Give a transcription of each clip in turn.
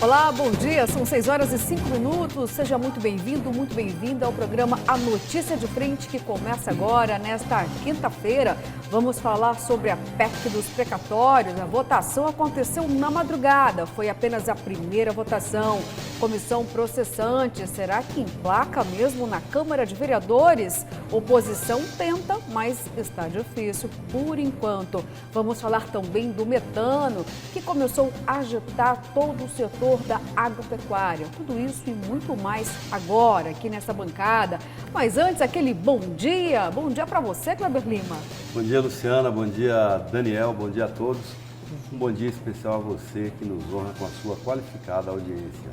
Olá, bom dia, são 6 horas e 5 minutos. Seja muito bem-vindo, muito bem-vinda ao programa A Notícia de Frente, que começa agora, nesta quinta-feira. Vamos falar sobre a PEC dos precatórios. A votação aconteceu na madrugada, foi apenas a primeira votação. Comissão processante, será que emplaca mesmo na Câmara de Vereadores? Oposição tenta, mas está difícil por enquanto. Vamos falar também do metano, que começou a agitar todo o setor da agropecuária. Tudo isso e muito mais agora aqui nessa bancada. Mas antes, aquele bom dia. Bom dia para você, Kleber Lima. Bom dia, Luciana. Bom dia, Daniel. Bom dia a todos. Um bom dia especial a você que nos honra com a sua qualificada audiência.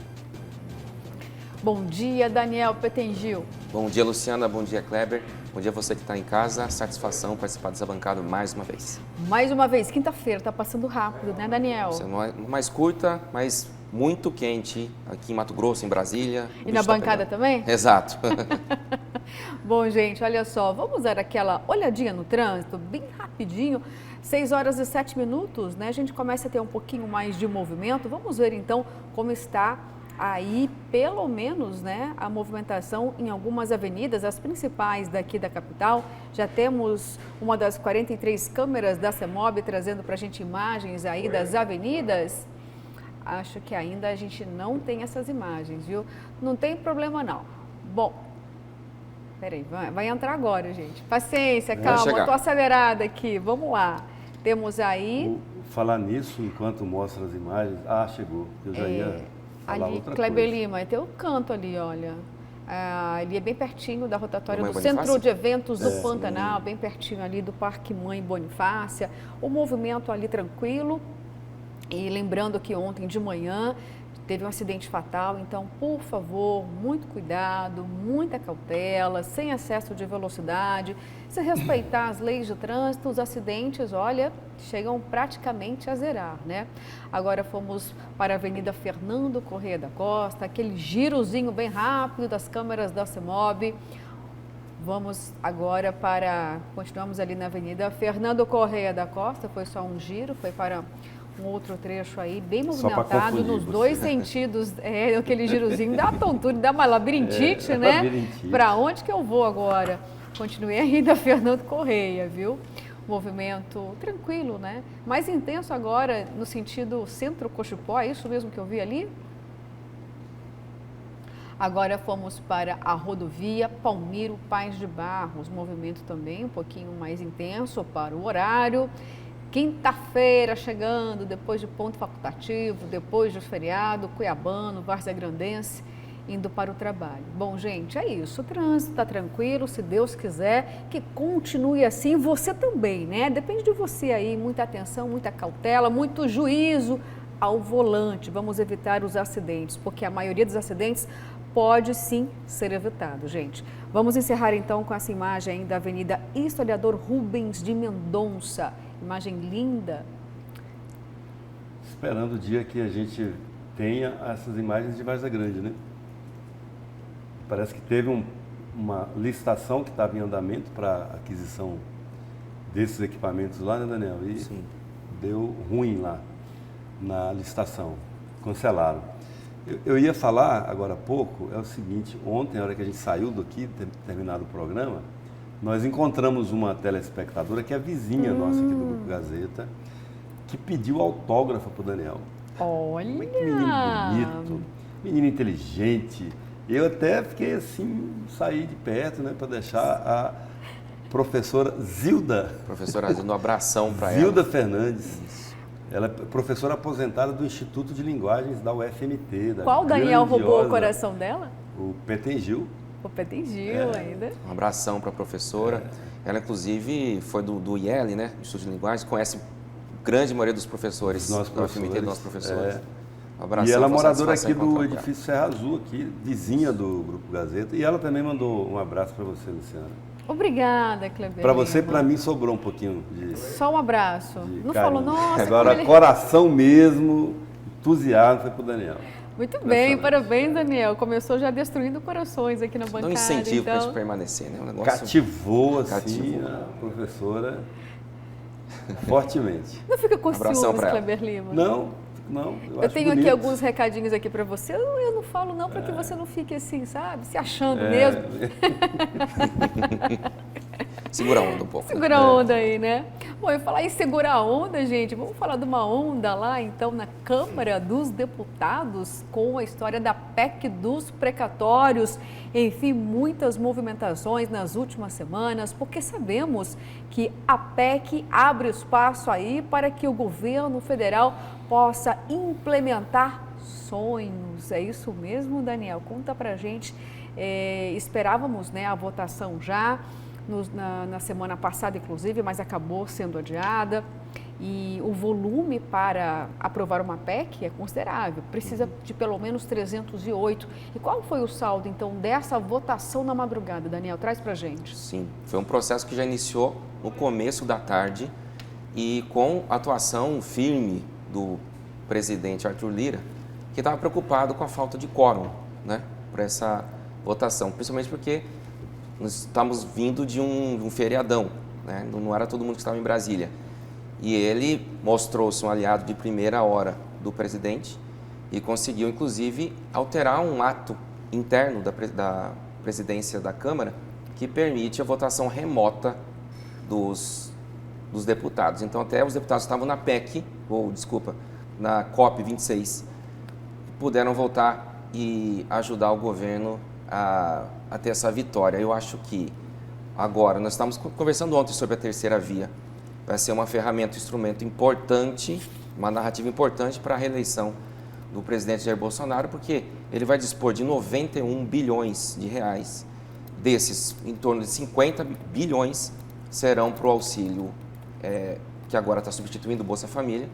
Bom dia, Daniel Petengil. Bom dia, Luciana. Bom dia, Kleber. Bom dia a você que está em casa. Satisfação participar dessa bancada mais uma vez. Mais uma vez, quinta-feira, está passando rápido, né, Daniel? Semana mais curta, mas muito quente aqui em Mato Grosso, em Brasília. E na bancada também? Exato. Bom, gente, olha só, vamos dar aquela olhadinha no trânsito, bem rapidinho. 6 horas e 7 minutos, né? A gente começa a ter um pouquinho mais de movimento. Vamos ver, então, como está aí, pelo menos, né, a movimentação em algumas avenidas, as principais daqui da capital. Já temos uma das 43 câmeras da CEMOB trazendo para a gente imagens aí das avenidas. Acho que ainda a gente não tem essas imagens, viu? Não tem problema, não. Bom, peraí, vai entrar agora, gente. Paciência, calma, estou acelerada aqui. Vamos lá. Temos aí... Vou falar nisso enquanto mostra as imagens. Ah, chegou. Eu já ia falar ali, outra Kleber coisa. Lima, tem o canto ali, olha. Ali é bem pertinho da rotatória do Bonifácia? Centro de Eventos do Pantanal, bem pertinho ali do Parque Mãe Bonifácia. O movimento ali tranquilo. E lembrando que ontem de manhã teve um acidente fatal, então, por favor, muito cuidado, muita cautela, sem excesso de velocidade. Se respeitar as leis de trânsito, os acidentes, olha, chegam praticamente a zerar, né? Agora fomos para a Avenida Fernando Corrêa da Costa, aquele girozinho bem rápido das câmeras da CEMOB. Vamos agora continuamos ali na Avenida Fernando Corrêa da Costa, foi só um giro, foi para um outro trecho aí, bem movimentado, nos dois sentidos, aquele girozinho dá tontura, dá uma labirintite, né? Labirintite. Para onde que eu vou agora? Continuei ainda Fernando Corrêa, viu? Movimento tranquilo, né? Mais intenso agora no sentido Centro-Cochipó, é isso mesmo que eu vi ali? Agora fomos para a rodovia Palmiro Paz de Barros, movimento também um pouquinho mais intenso para o horário. Quinta-feira chegando, depois de ponto facultativo, depois do feriado, cuiabano, várzea-grandense, indo para o trabalho. Bom, gente, é isso. O trânsito está tranquilo, se Deus quiser, que continue assim. Você também, né? Depende de você aí. Muita atenção, muita cautela, muito juízo ao volante. Vamos evitar os acidentes, porque a maioria dos acidentes pode sim ser evitado, gente. Vamos encerrar então com essa imagem aí da Avenida Historiador Rubens de Mendonça. Imagem linda. Esperando o dia que a gente tenha essas imagens de Várzea Grande, né? Parece que teve uma licitação que estava em andamento para aquisição desses equipamentos lá, né, Daniel? E Sim. Deu ruim lá na licitação, cancelaram. Eu ia falar agora há pouco, é o seguinte, ontem, na hora que a gente saiu daqui, terminado o programa, nós encontramos uma telespectadora que é vizinha nossa aqui do Grupo Gazeta, que pediu autógrafo para o Daniel. Olha! Que menino bonito, menino inteligente. Eu até fiquei assim, saí de perto, né, para deixar a professora Zilda. Professora Zilda, um abração para ela. Zilda Fernandes. Ela é professora aposentada do Instituto de Linguagens da UFMT. Qual Daniel roubou o coração dela? O Petengil. O Petengil ainda. Um abração para a professora. Ela, inclusive, foi do IEL, né? Instituto de Linguagens, conhece a grande maioria dos professores da UFMT, dos nossos professores. Um abração. E ela é moradora aqui do edifício Serra Azul, aqui, vizinha do Grupo Gazeta. E ela também mandou um abraço para você, Luciana. Obrigada, Kleber. Para você, para mim, sobrou um pouquinho de Só um abraço. Não falou, nossa, agora, coração mesmo, entusiasmo, foi para o Daniel. Muito bem, parabéns, Daniel. Começou já destruindo corações aqui na bancada. Não incentivo para a então... gente permanecer, né? Um negócio... Cativou, assim, a professora fortemente. Não fica com ciúmes, Kleber Lima? Não, Não, eu tenho aqui alguns recadinhos aqui para você. Eu não falo não para que você não fique assim, sabe? Se achando mesmo. Segura a onda um pouco. Segura a onda aí, né? Bom, eu falar em segurar a onda, gente, vamos falar de uma onda lá, então, na Câmara dos Deputados, com a história da PEC dos precatórios. Enfim, muitas movimentações nas últimas semanas, porque sabemos que a PEC abre espaço aí para que o governo federal possa implementar sonhos. É isso mesmo, Daniel? Conta pra gente. Esperávamos, né, a votação já na semana passada, inclusive, mas acabou sendo adiada. E o volume para aprovar uma PEC é considerável, precisa de pelo menos 308. E qual foi o saldo, então, dessa votação na madrugada, Daniel? Traz pra gente. Sim, foi um processo que já iniciou no começo da tarde e com a atuação firme do presidente Arthur Lira, que estava preocupado com a falta de quórum, né, para essa votação, principalmente porque nós estamos vindo de um feriadão, né, não era todo mundo que estava em Brasília. E ele mostrou-se um aliado de primeira hora do presidente e conseguiu, inclusive, alterar um ato interno da presidência da Câmara que permite a votação remota dos deputados. Então, até os deputados estavam na PEC, na COP 26, puderam votar e ajudar o governo a ter essa vitória. Eu acho que agora, nós estamos conversando ontem sobre a terceira via, vai ser uma ferramenta, um instrumento importante, uma narrativa importante para a reeleição do presidente Jair Bolsonaro, porque ele vai dispor de 91 bilhões de reais. Desses, em torno de 50 bilhões serão para o auxílio, que agora está substituindo o Bolsa Família,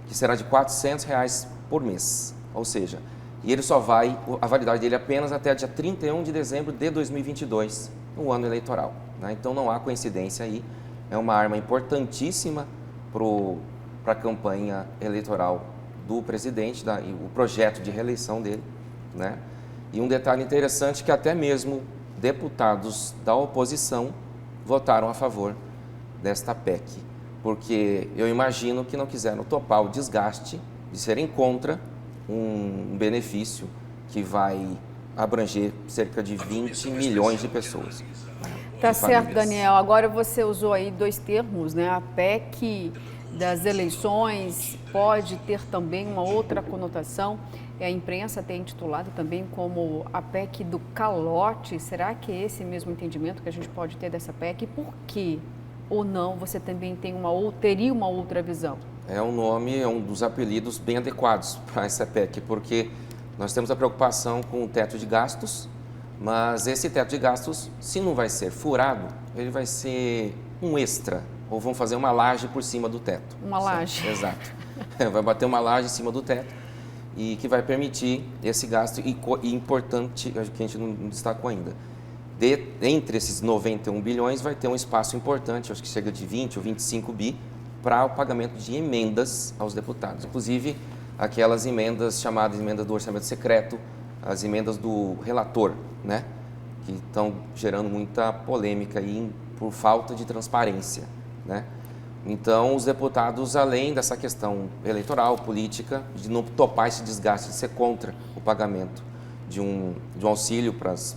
que será de R$ 400 reais por mês. Ou seja, e ele só vai, a validade dele apenas até dia 31 de dezembro de 2022, no ano eleitoral, né? Então não há coincidência aí, é uma arma importantíssima para a campanha eleitoral do presidente, e o projeto de reeleição dele, né? E um detalhe interessante que até mesmo deputados da oposição votaram a favor desta PEC, porque eu imagino que não quiseram topar o desgaste de serem contra um benefício que vai abranger cerca de 20 milhões de pessoas. Tá certo, Daniel. Agora você usou aí dois termos, né? A PEC das eleições pode ter também uma outra conotação. A imprensa tem intitulado também como a PEC do calote. Será que é esse mesmo entendimento que a gente pode ter dessa PEC? E por que ou não você também teria uma outra visão? É um nome, é um dos apelidos bem adequados para essa PEC, porque nós temos a preocupação com o teto de gastos, mas esse teto de gastos, se não vai ser furado, ele vai ser um extra, ou vão fazer uma laje por cima do teto. Uma laje. Exato. Vai bater uma laje em cima do teto e que vai permitir esse gasto e importante, que a gente não destacou ainda. Entre esses 91 bilhões vai ter um espaço importante, acho que chega de 20 ou 25 bi, para o pagamento de emendas aos deputados. Inclusive, aquelas emendas chamadas emendas do orçamento secreto, as emendas do relator, né? Que estão gerando muita polêmica aí por falta de transparência, né? Então, os deputados, além dessa questão eleitoral, política, de não topar esse desgaste, de ser contra o pagamento de um auxílio para as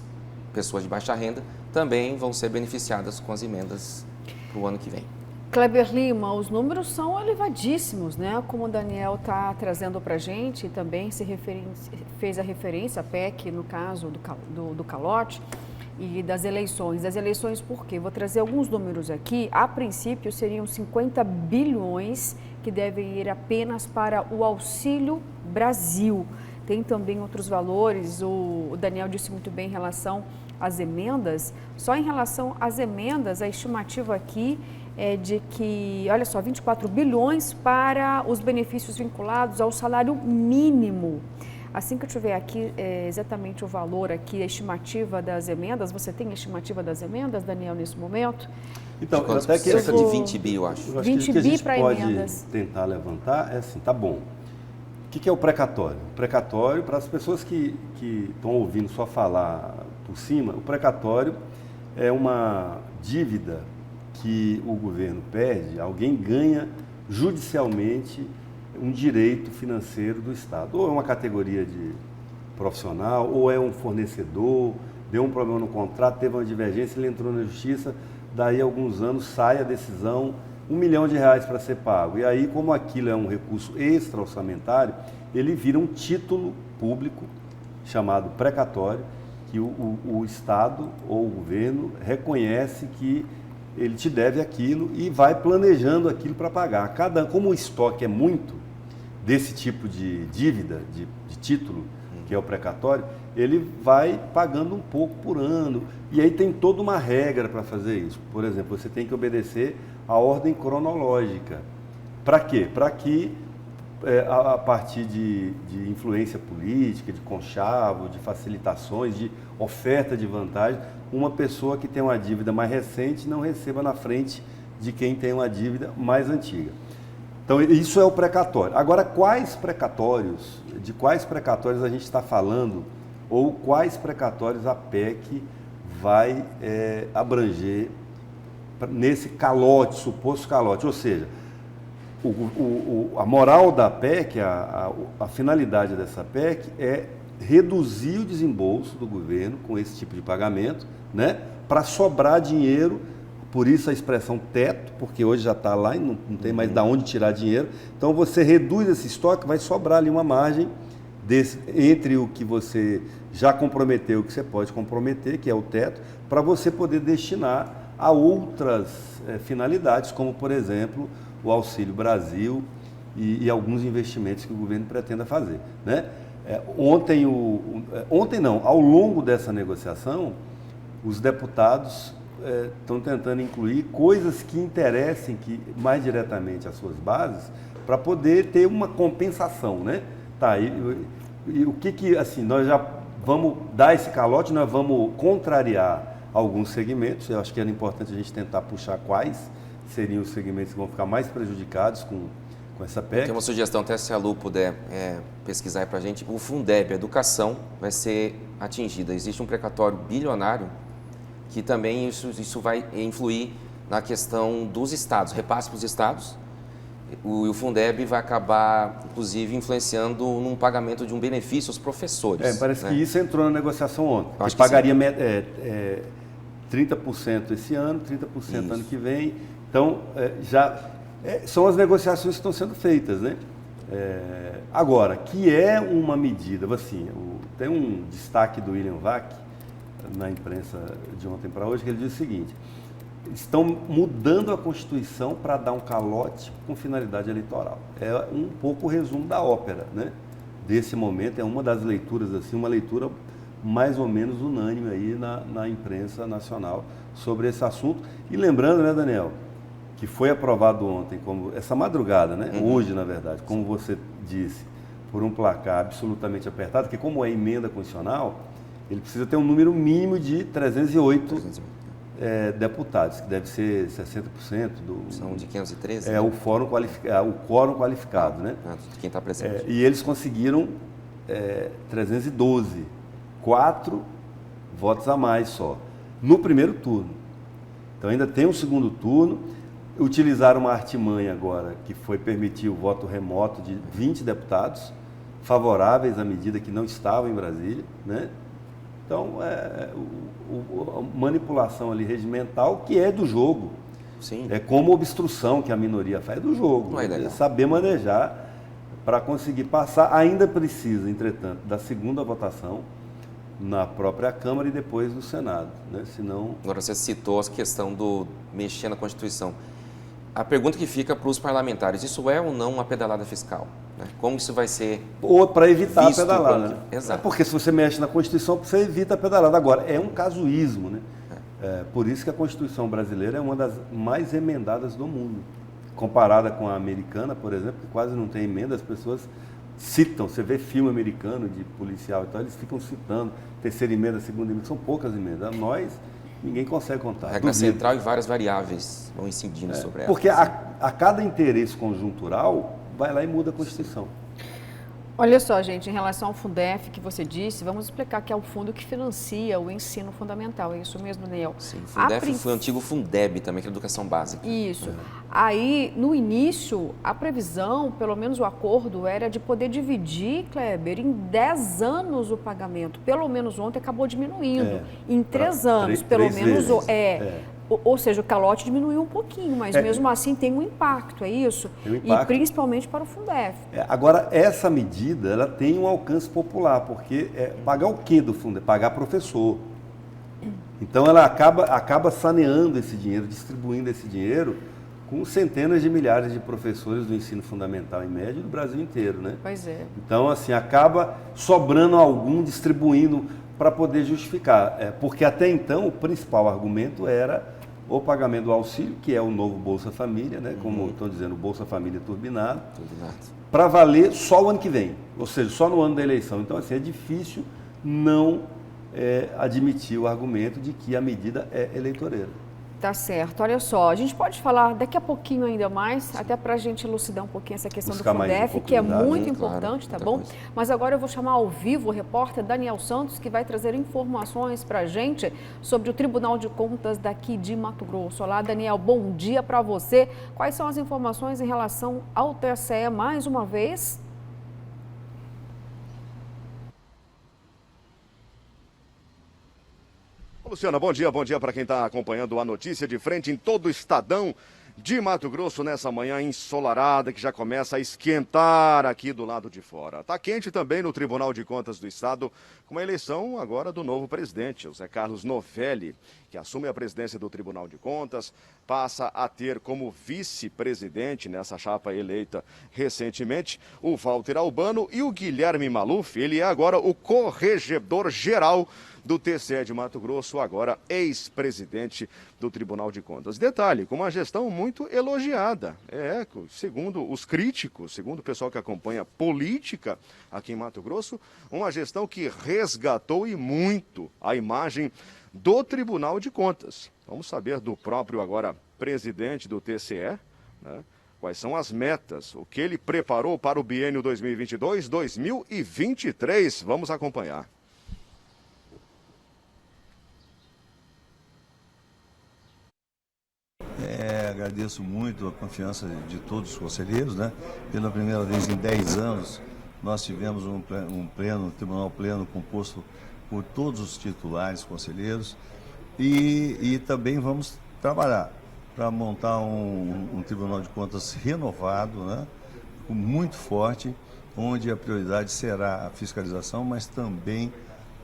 pessoas de baixa renda, também vão ser beneficiadas com as emendas para o ano que vem. Kleber Lima, os números são elevadíssimos, né? Como o Daniel está trazendo para a gente, e também fez a referência à PEC, no caso do calote e das eleições. Das eleições por quê? Vou trazer alguns números aqui. A princípio, seriam 50 bilhões que devem ir apenas para o Auxílio Brasil. Tem também outros valores, o Daniel disse muito bem em relação às emendas. Só em relação às emendas, a estimativa aqui é de que, olha só, 24 bilhões para os benefícios vinculados ao salário mínimo. Assim que eu tiver aqui exatamente o valor aqui, a estimativa das emendas, você tem a estimativa das emendas, Daniel, nesse momento? Então, até que cerca de 20 bi, eu acho. 20 bi para emendas. Tentar levantar é assim, tá bom. O que é o precatório? O precatório, para as pessoas que estão ouvindo só falar por cima, o precatório é uma dívida que o governo perde, alguém ganha judicialmente um direito financeiro do Estado. Ou é uma categoria de profissional, ou é um fornecedor, deu um problema no contrato, teve uma divergência, ele entrou na justiça, daí a alguns anos sai a decisão, R$1 milhão para ser pago. E aí, como aquilo é um recurso extra-orçamentário, ele vira um título público chamado precatório, que o Estado ou o governo reconhece que ele te deve aquilo e vai planejando aquilo para pagar. Como o estoque é muito desse tipo de dívida, de título, que é o precatório, ele vai pagando um pouco por ano. E aí tem toda uma regra para fazer isso. Por exemplo, você tem que obedecer a ordem cronológica. Para quê? Para que, a partir de influência política, de conchavo, de facilitações, de oferta de vantagem, uma pessoa que tem uma dívida mais recente não receba na frente de quem tem uma dívida mais antiga. Então, isso é o precatório. Agora, de quais precatórios a gente está falando, ou quais precatórios a PEC vai abranger nesse calote, suposto calote? Ou seja, a moral da PEC, a finalidade dessa PEC é reduzir o desembolso do governo com esse tipo de pagamento, né, para sobrar dinheiro. Por isso a expressão teto, porque hoje já está lá e não tem mais de onde tirar dinheiro. Então você reduz esse estoque, vai sobrar ali uma margem entre o que você já comprometeu e o que você pode comprometer, que é o teto, para você poder destinar a outras finalidades, como por exemplo o Auxílio Brasil e alguns investimentos que o governo pretenda fazer, né? Ao longo dessa negociação, os deputados estão tentando incluir coisas que interessem mais diretamente às suas bases, para poder ter uma compensação, né? Tá, e o que assim, nós já vamos dar esse calote, nós vamos contrariar alguns segmentos. Eu acho que era importante a gente tentar puxar quais seriam os segmentos que vão ficar mais prejudicados com essa PEC. Tem uma sugestão, até se a Lu puder pesquisar aí para a gente, o Fundeb, a educação, vai ser atingida. Existe um precatório bilionário que também isso vai influir na questão dos estados, repasse para os estados. O Fundeb vai acabar, inclusive, influenciando num pagamento de um benefício aos professores. Parece né? que isso entrou na negociação ontem. Acho que pagaria 30% esse ano, 30% ano que vem. Então, são as negociações que estão sendo feitas, né? Agora, que é uma medida, assim, tem um destaque do William Vac na imprensa de ontem para hoje, que ele diz o seguinte: estão mudando a Constituição para dar um calote com finalidade eleitoral. É um pouco o resumo da ópera, né? Desse momento, é uma das leituras, assim, uma leitura mais ou menos unânime aí na imprensa nacional sobre esse assunto. E lembrando, né, Daniel, que foi aprovado ontem, essa madrugada, né? Hoje, na verdade, como você disse, por um placar absolutamente apertado, que como é emenda constitucional, ele precisa ter um número mínimo de 308 deputados, que deve ser 60% do... São de 513? O quórum qualificado, né? De quem está presente. E eles conseguiram 312, 4 votos a mais só, no primeiro turno. Então ainda tem um segundo turno. Utilizaram uma artimanha agora, que foi permitir o voto remoto de 20 deputados favoráveis à medida, que não estavam em Brasília, né? Então, a manipulação ali regimental, que é do jogo. Sim. É como obstrução que a minoria faz, do jogo. Não é legal. Saber manejar para conseguir passar. Ainda precisa, entretanto, da segunda votação na própria Câmara e depois no Senado, né? Senão... Agora, você citou a questão do mexer na Constituição. A pergunta que fica para os parlamentares: isso é ou não uma pedalada fiscal? Né? Como isso vai ser ou para evitar visto a pedalada, né? Exato. Porque se você mexe na Constituição, você evita a pedalada. Agora, é um casuísmo, né? Por isso que a Constituição brasileira é uma das mais emendadas do mundo. Comparada com a americana, por exemplo, que quase não tem emenda, as pessoas citam. Você vê filme americano de policial e tal, eles ficam citando terceira emenda, segunda emenda, são poucas emendas. Nós... ninguém consegue contar. Regra central e várias variáveis vão incidindo sobre ela. Porque a cada interesse conjuntural, vai lá e muda a Constituição. Olha só, gente, em relação ao Fundef que você disse, vamos explicar que é o fundo que financia o ensino fundamental. É isso mesmo, Daniel? Sim, o Fundef foi o antigo Fundeb também, que é educação básica. Isso. Aí, no início, a previsão, pelo menos o acordo, era de poder dividir, Kleber, em 10 anos o pagamento. Pelo menos ontem acabou diminuindo. Em 3 anos, pelo menos. Ou seja, o calote diminuiu um pouquinho, mas mesmo assim tem um impacto, é isso? Tem um impacto. E principalmente para o Fundef. Agora, essa medida, ela tem um alcance popular, porque pagar o quê do Fundef? Pagar professor. Então, ela acaba saneando esse dinheiro, distribuindo esse dinheiro com centenas de milhares de professores do ensino fundamental e médio do Brasil inteiro, né? Pois é. Então, assim, acaba sobrando algum, distribuindo para poder justificar. Porque até então, o principal argumento era o pagamento do auxílio, que é o novo Bolsa Família, né? Como estão dizendo, Bolsa Família turbinado, para valer só o ano que vem, ou seja, só no ano da eleição. Então, assim, é difícil não admitir o argumento de que a medida é eleitoreira. Tá certo. Olha só, a gente pode falar daqui a pouquinho ainda mais, até para a gente elucidar um pouquinho essa questão do Fundef, que é muito importante, tá bom? Mas agora eu vou chamar ao vivo o repórter Daniel Santos, que vai trazer informações para a gente sobre o Tribunal de Contas daqui de Mato Grosso. Olá, Daniel, bom dia para você. Quais são as informações em relação ao TSE mais uma vez? Luciana, bom dia para quem está acompanhando a notícia de frente em todo o estadão de Mato Grosso nessa manhã ensolarada que já começa a esquentar aqui do lado de fora. Está quente também no Tribunal de Contas do Estado, com a eleição agora do novo presidente, o Zé Carlos Novelli, que assume a presidência do Tribunal de Contas, passa a ter como vice-presidente nessa chapa eleita recentemente o Walter Albano e o Guilherme Maluf. Ele é agora o corregedor-geral do TCE de Mato Grosso, agora ex-presidente do Tribunal de Contas. Detalhe, com uma gestão muito elogiada. Segundo os críticos, segundo o pessoal que acompanha política aqui em Mato Grosso, uma gestão que resgatou e muito a imagem do Tribunal de Contas. Vamos saber do próprio agora presidente do TCE, né? Quais são as metas, o que ele preparou para o biênio 2022-2023. Vamos acompanhar. Agradeço muito a confiança de todos os conselheiros, né? Pela primeira vez em 10 anos, nós tivemos um tribunal pleno composto por todos os titulares conselheiros e também vamos trabalhar para montar um Tribunal de Contas renovado, né? Muito forte, onde a prioridade será a fiscalização, mas também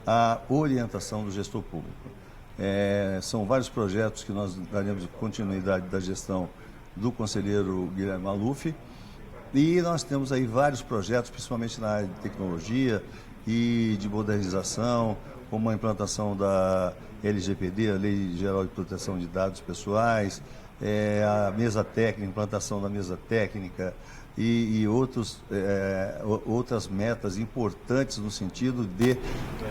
a orientação do gestor público. São vários projetos que nós daremos continuidade da gestão do conselheiro Guilherme Maluf e nós temos aí vários projetos, principalmente na área de tecnologia e de modernização, como a implantação da LGPD, a Lei Geral de Proteção de Dados Pessoais, a mesa técnica, implantação da mesa técnica e outras metas importantes no sentido de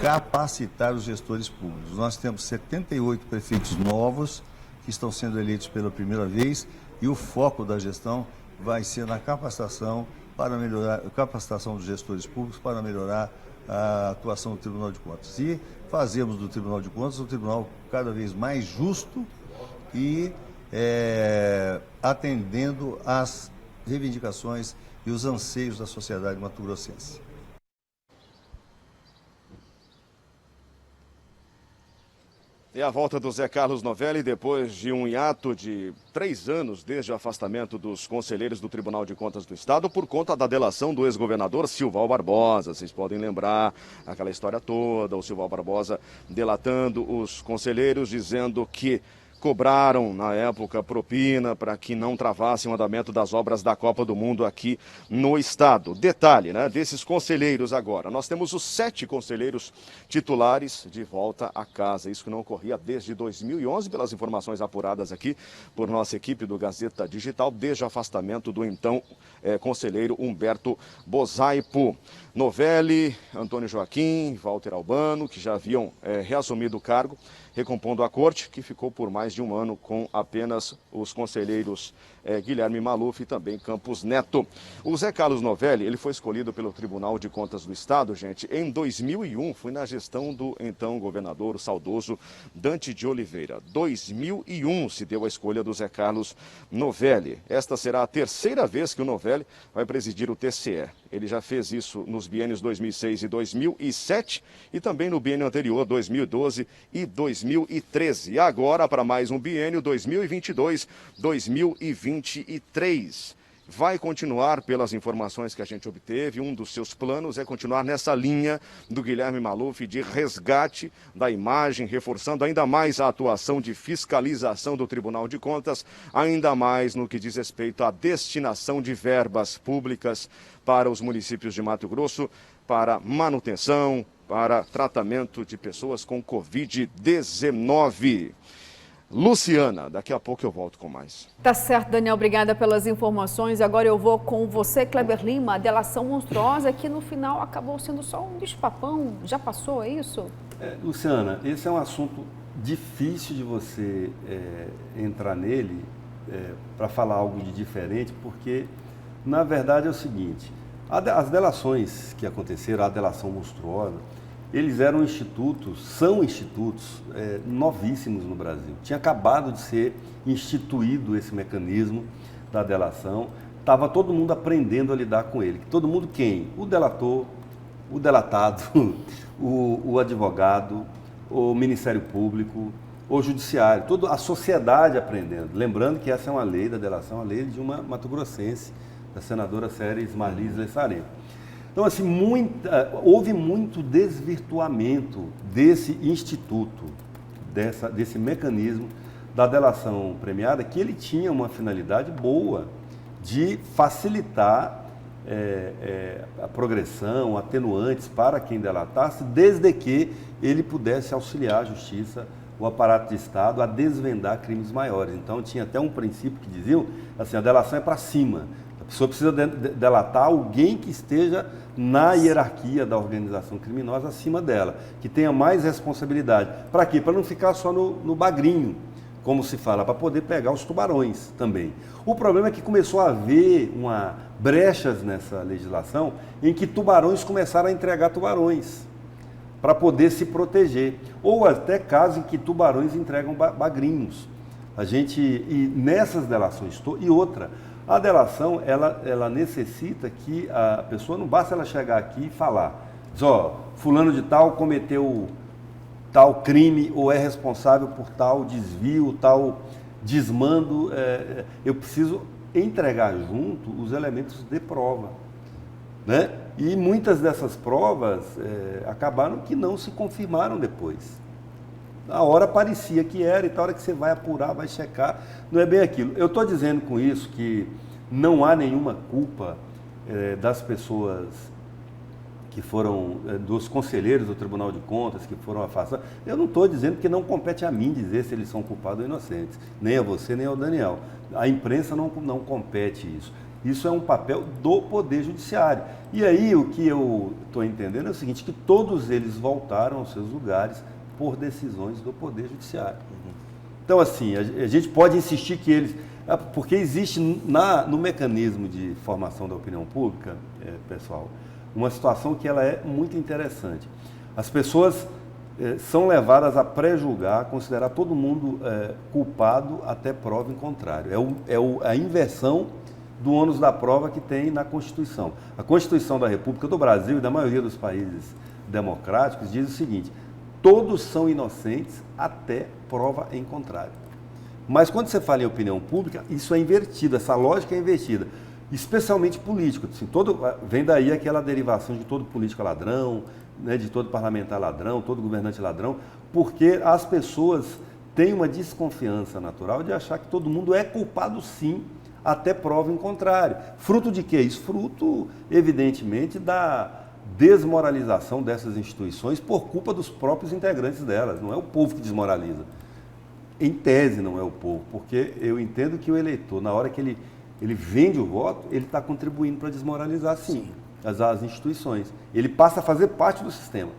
capacitar os gestores públicos. Nós temos 78 prefeitos novos que estão sendo eleitos pela primeira vez e o foco da gestão vai ser na capacitação dos gestores públicos para melhorar a atuação do Tribunal de Contas. E fazemos do Tribunal de Contas um tribunal cada vez mais justo e atendendo às reivindicações e os anseios da sociedade mato-grossense. E a volta do Zé Carlos Novelli, depois de um hiato de 3 anos desde o afastamento dos conselheiros do Tribunal de Contas do Estado por conta da delação do ex-governador Silval Barbosa. Vocês podem lembrar aquela história toda, o Silval Barbosa delatando os conselheiros, dizendo que cobraram, na época, propina para que não travassem o andamento das obras da Copa do Mundo aqui no estado. Detalhe, né, desses conselheiros agora. Nós temos os 7 conselheiros titulares de volta à casa. Isso que não ocorria desde 2011, pelas informações apuradas aqui por nossa equipe do Gazeta Digital, desde o afastamento do então conselheiro Humberto Bosaipo. Novelli, Antônio Joaquim, Walter Albano, que já haviam reassumido o cargo, recompondo a corte, que ficou por mais mais de um ano com apenas os conselheiros Guilherme Maluf e também Campos Neto. O Zé Carlos Novelli, ele foi escolhido pelo Tribunal de Contas do Estado, gente, em 2001, foi na gestão do então governador, o saudoso Dante de Oliveira. 2001 se deu a escolha do Zé Carlos Novelli. Esta será a terceira vez que o Novelli vai presidir o TCE. Ele já fez isso nos biênios 2006 e 2007 e também no biênio anterior, 2012 e 2013. E agora para mais um biênio, 2022-2023. Vai continuar, pelas informações que a gente obteve, um dos seus planos é continuar nessa linha do Guilherme Maluf de resgate da imagem, reforçando ainda mais a atuação de fiscalização do Tribunal de Contas, ainda mais no que diz respeito à destinação de verbas públicas para os municípios de Mato Grosso, para manutenção, para tratamento de pessoas com Covid-19. Luciana, daqui a pouco eu volto com mais. Tá certo, Daniel, obrigada pelas informações. Agora eu vou com você, Kleber Lima, a delação monstruosa que no final acabou sendo só um bicho-papão. Já passou, é isso? Luciana, esse é um assunto difícil de você entrar nele para falar algo de diferente, porque na verdade é o seguinte, as delações que aconteceram, a delação monstruosa, eles eram são institutos novíssimos no Brasil. Tinha acabado de ser instituído esse mecanismo da delação. Estava todo mundo aprendendo a lidar com ele. Todo mundo quem? O delator, o delatado, o advogado, o Ministério Público, o Judiciário, toda a sociedade aprendendo. Lembrando que essa é uma lei da delação, a lei de uma mato-grossense, da senadora Séries Marlise Lessarenko. Então, assim, houve muito desvirtuamento desse instituto, desse mecanismo da delação premiada, que ele tinha uma finalidade boa de facilitar a progressão, atenuantes para quem delatasse, desde que ele pudesse auxiliar a justiça, o aparato de Estado, a desvendar crimes maiores. Então, tinha até um princípio que diziam, assim, a delação é para cima. A pessoa precisa delatar alguém que esteja na hierarquia da organização criminosa acima dela, que tenha mais responsabilidade. Para quê? Para não ficar só no bagrinho, como se fala, para poder pegar os tubarões também. O problema é que começou a haver brechas nessa legislação em que tubarões começaram a entregar tubarões para poder se proteger. Ou até casos em que tubarões entregam bagrinhos. E nessas delações, e outra, a delação, ela necessita que a pessoa, não basta ela chegar aqui e falar, diz, fulano de tal cometeu tal crime ou é responsável por tal desvio, tal desmando, eu preciso entregar junto os elementos de prova, né? E muitas dessas provas acabaram que não se confirmaram depois. Na hora parecia que era, e na hora que você vai apurar, vai checar, não é bem aquilo. Eu estou dizendo com isso que não há nenhuma culpa das pessoas que foram, dos conselheiros do Tribunal de Contas, que foram afastados. Eu não estou dizendo que não compete a mim dizer se eles são culpados ou inocentes, nem a você, nem ao Daniel. A imprensa não compete isso. Isso é um papel do Poder Judiciário. E aí o que eu estou entendendo é o seguinte, que todos eles voltaram aos seus lugares por decisões do Poder Judiciário. Então, assim, a gente pode insistir que eles... Porque existe no mecanismo de formação da opinião pública, pessoal, uma situação que ela é muito interessante. As pessoas são levadas a pré-julgar, a considerar todo mundo culpado até prova em contrário. A inversão do ônus da prova que tem na Constituição. A Constituição da República do Brasil e da maioria dos países democráticos diz o seguinte: todos são inocentes até prova em contrário. Mas quando você fala em opinião pública, isso é invertido, essa lógica é invertida, especialmente político. Assim, vem daí aquela derivação de todo político ladrão, né, de todo parlamentar ladrão, todo governante ladrão, porque as pessoas têm uma desconfiança natural de achar que todo mundo é culpado sim, até prova em contrário. Fruto de quê? Isso fruto, evidentemente, da desmoralização dessas instituições por culpa dos próprios integrantes delas. Não é o povo que desmoraliza. Em tese não é o povo, porque eu entendo que o eleitor, na hora que ele vende o voto, ele está contribuindo para desmoralizar, sim, as instituições. Ele passa a fazer parte do sistema.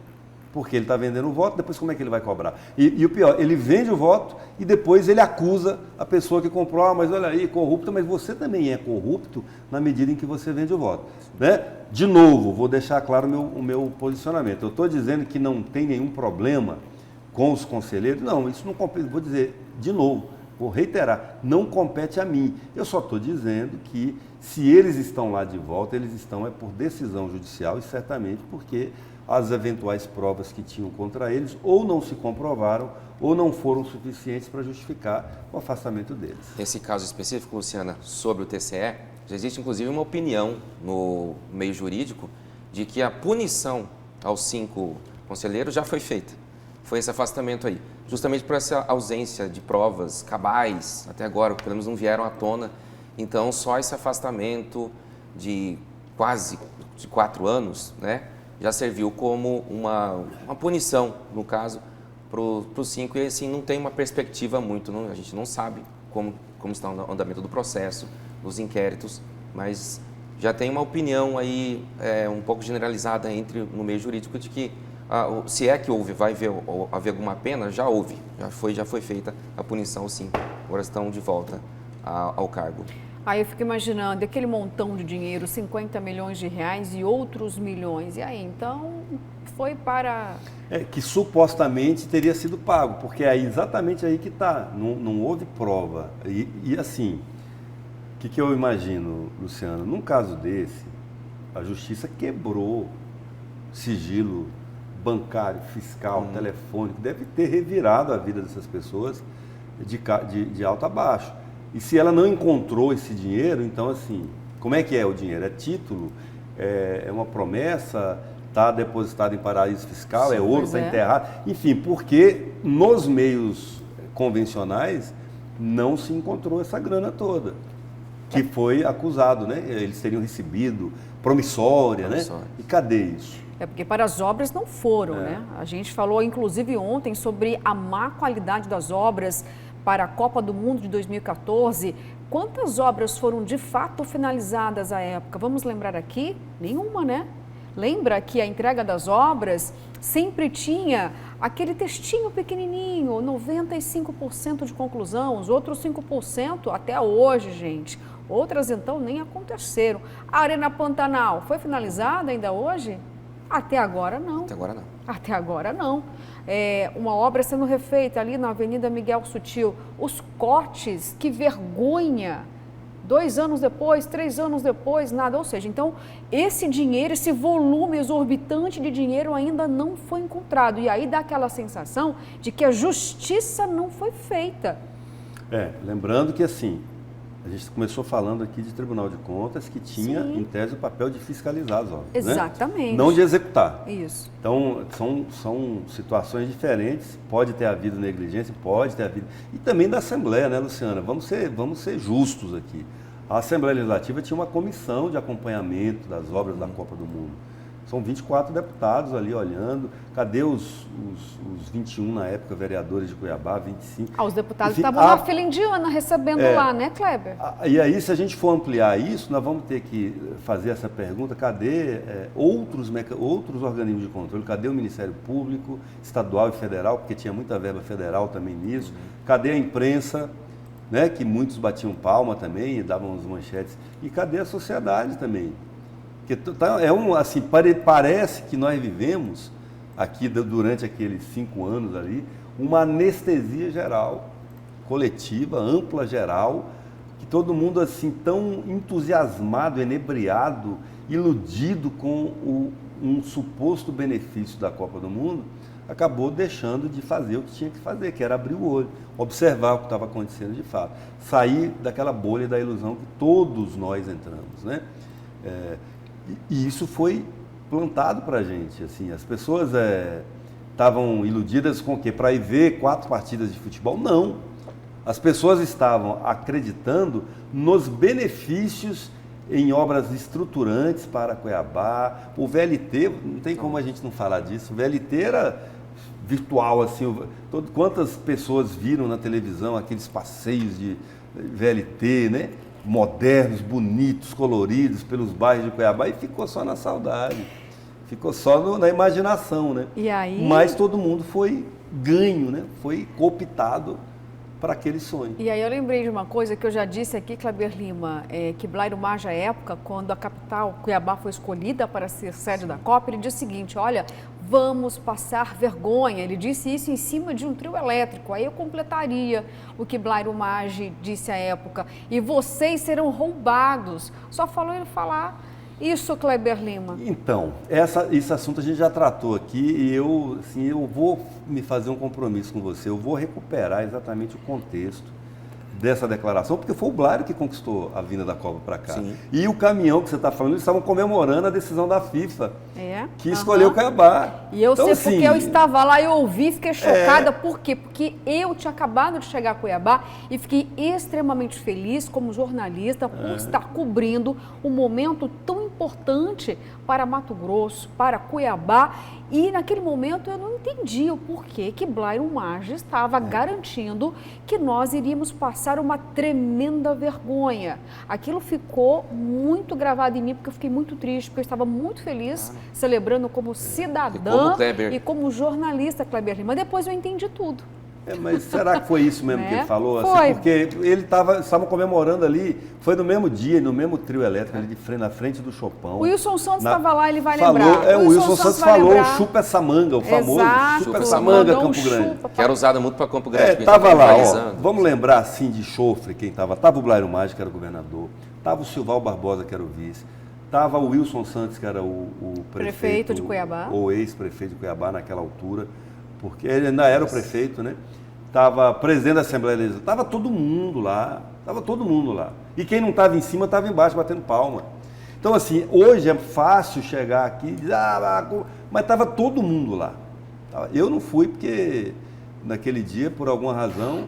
Porque ele está vendendo o voto, depois como é que ele vai cobrar? E o pior, ele vende o voto e depois ele acusa a pessoa que comprou, mas olha aí, corrupto, mas você também é corrupto na medida em que você vende o voto. Né? De novo, vou deixar claro o meu posicionamento. Eu estou dizendo que não tem nenhum problema com os conselheiros. Não, isso não compete, vou dizer de novo, vou reiterar, não compete a mim. Eu só estou dizendo que se eles estão lá de volta, eles estão por decisão judicial e certamente porque as eventuais provas que tinham contra eles ou não se comprovaram ou não foram suficientes para justificar o afastamento deles. Nesse caso específico, Luciana, sobre o TCE, já existe inclusive uma opinião no meio jurídico de que a punição aos 5 conselheiros já foi feita. Foi esse afastamento aí, justamente por essa ausência de provas cabais, até agora, pelo menos não vieram à tona. Então, só esse afastamento de quase 4 anos, né, já serviu como uma punição, no caso, para os 5, e assim não tem uma perspectiva muito, a gente não sabe como está o andamento do processo, dos inquéritos, mas já tem uma opinião aí um pouco generalizada no meio jurídico de que se é que vai haver alguma pena, já houve, já foi feita a punição aos 5, agora estão de volta ao cargo. Aí eu fico imaginando aquele montão de dinheiro, 50 milhões de reais e outros milhões. E aí, então, foi para... Que supostamente teria sido pago, porque é exatamente aí que está, não houve prova. E assim, o que eu imagino, Luciano? Num caso desse, a justiça quebrou sigilo bancário, fiscal, telefônico, deve ter revirado a vida dessas pessoas de alto a baixo. E se ela não encontrou esse dinheiro, então assim, como é que é o dinheiro? É título? É uma promessa? Está depositado em paraíso fiscal? Sim, é ouro? Está enterrado? Enfim, porque nos meios convencionais não se encontrou essa grana toda, que foi acusado, né? Eles teriam recebido promissória, né? E cadê isso? Porque para as obras não foram, né? A gente falou, inclusive, ontem sobre a má qualidade das obras para a Copa do Mundo de 2014. Quantas obras foram de fato finalizadas à época? Vamos lembrar aqui? Nenhuma, né? Lembra que a entrega das obras sempre tinha aquele textinho pequenininho, 95% de conclusão, os outros 5% até hoje, gente. Outras, então, nem aconteceram. A Arena Pantanal foi finalizada ainda hoje? Até agora não. Até agora não. Até agora não. Uma obra sendo refeita ali na Avenida Miguel Sutil. Os cortes, que vergonha! 2 anos depois, 3 anos depois, nada. Ou seja, então, esse dinheiro, esse volume exorbitante de dinheiro ainda não foi encontrado. E aí dá aquela sensação de que a justiça não foi feita. Lembrando que assim, a gente começou falando aqui de Tribunal de Contas que tinha, em tese, o papel de fiscalizar as obras. Exatamente. Né? Não de executar. Isso. Então, são situações diferentes. Pode ter havido negligência, pode ter havido... E também da Assembleia, né, Luciana? Vamos ser justos aqui. A Assembleia Legislativa tinha uma comissão de acompanhamento das obras da Copa do Mundo. São 24 deputados ali olhando. Cadê os 21 na época, vereadores de Cuiabá, 25? Os deputados estavam na fila indiana recebendo lá, né, Kleber? E aí, se a gente for ampliar isso, nós vamos ter que fazer essa pergunta: cadê outros organismos de controle? Cadê o Ministério Público, estadual e federal? Porque tinha muita verba federal também nisso. Cadê a imprensa? Né, que muitos batiam palma também e davam as manchetes. E cadê a sociedade também? Porque parece que nós vivemos aqui durante aqueles 5 anos ali uma anestesia geral, coletiva, ampla, geral, que todo mundo assim tão entusiasmado, enebriado, iludido com um suposto benefício da Copa do Mundo, acabou deixando de fazer o que tinha que fazer, que era abrir o olho, observar o que estava acontecendo de fato, sair daquela bolha da ilusão que todos nós entramos, né? E isso foi plantado para a gente, assim, as pessoas estavam iludidas com o quê? Para ir ver 4 partidas de futebol? Não, as pessoas estavam acreditando nos benefícios em obras estruturantes para Cuiabá. O VLT, não tem como a gente não falar disso, o VLT era virtual, assim, quantas pessoas viram na televisão aqueles passeios de VLT, né? Modernos, bonitos, coloridos pelos bairros de Cuiabá, e ficou só na saudade. Ficou só na imaginação, né? E aí... Mas todo mundo foi ganho, né? Foi cooptado para aquele sonho. E aí eu lembrei de uma coisa que eu já disse aqui, Kleber Lima, que Blairo Maggi, à época, quando a capital, Cuiabá, foi escolhida para ser sede da Copa, ele disse o seguinte, olha, vamos passar vergonha. Ele disse isso em cima de um trio elétrico. Aí eu completaria o que Blairo Maggi disse à época. E vocês serão roubados. Só falou ele falar isso, Kleber Lima. Então, esse assunto a gente já tratou aqui e eu vou me fazer um compromisso com você. Eu vou recuperar exatamente o contexto dessa declaração, porque foi o Blairo que conquistou a vinda da Copa para cá. Sim. E o caminhão que você está falando, eles estavam comemorando a decisão da FIFA, que escolheu o Cuiabá. E eu então, sei assim, porque eu estava lá, eu ouvi, fiquei chocada. Por quê? Porque eu tinha acabado de chegar a Cuiabá e fiquei extremamente feliz como jornalista por estar cobrindo um momento tão importante para Mato Grosso, para Cuiabá. E naquele momento eu não entendi o porquê que Blairo Maggi estava garantindo que nós iríamos passar uma tremenda vergonha. Aquilo ficou muito gravado em mim, porque eu fiquei muito triste, porque eu estava muito feliz, celebrando como cidadã e como jornalista, Kleber Lima. Depois eu entendi tudo. Mas será que foi isso mesmo que ele falou? Foi. Assim, porque estavam comemorando ali, foi no mesmo dia, no mesmo trio elétrico, ali na frente do Chopão. O Wilson Santos estava lá, ele vai lembrar. O Wilson Santos falou, chupa essa manga, o famoso chupa essa manga Campo Grande. Que era usado muito para Campo Grande. Estava lá, vamos lembrar assim de chofre quem estava. Estava o Blairo Maggi, que era o governador, estava o Silval Barbosa, que era o vice, estava o Wilson Santos, que era o prefeito de Cuiabá. Ou ex-prefeito de Cuiabá naquela altura, porque ele ainda era o prefeito, né? Estava presidente da Assembleia Legislativa, estava todo mundo lá. E quem não estava em cima estava embaixo batendo palma. Então, assim, hoje é fácil chegar aqui e dizer, mas estava todo mundo lá. Eu não fui porque naquele dia, por alguma razão,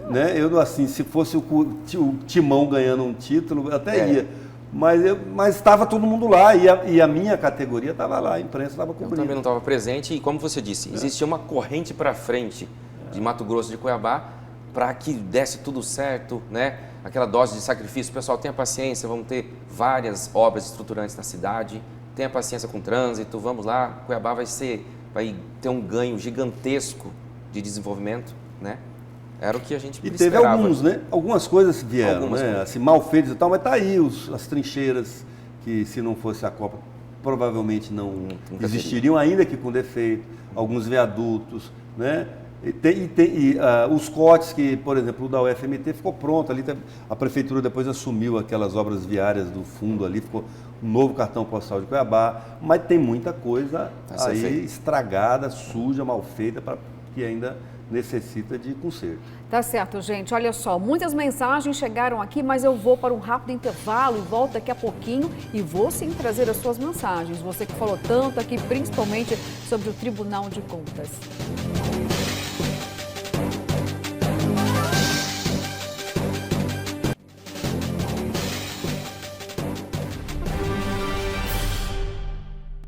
né, eu assim, se fosse o Timão ganhando um título, eu até ia. Mas estava todo mundo lá e a minha categoria estava lá, a imprensa estava cobrindo. Eu também não estava presente e, como você disse, existia uma corrente para frente de Mato Grosso de Cuiabá para que desse tudo certo, né? Aquela dose de sacrifício. Pessoal, tenha paciência, vamos ter várias obras estruturantes na cidade, tenha paciência com o trânsito, vamos lá, Cuiabá vai ter um ganho gigantesco de desenvolvimento, né? Era o que a gente esperava. E teve alguns, né? Algumas coisas vieram, né? Assim, mal feitas e tal, mas tá aí as trincheiras que, se não fosse a Copa, provavelmente não existiriam, ainda que com defeito. Alguns viadutos, né? Os cotes que, por exemplo, o da UFMT ficou pronto ali, a prefeitura depois assumiu aquelas obras viárias do fundo ali, ficou um novo cartão postal de Cuiabá, mas tem muita coisa aí estragada, suja, mal feita, que ainda necessita de conserto. Tá certo, gente. Olha só, muitas mensagens chegaram aqui, mas eu vou para um rápido intervalo e volto daqui a pouquinho e vou sim trazer as suas mensagens. Você que falou tanto aqui, principalmente sobre o Tribunal de Contas.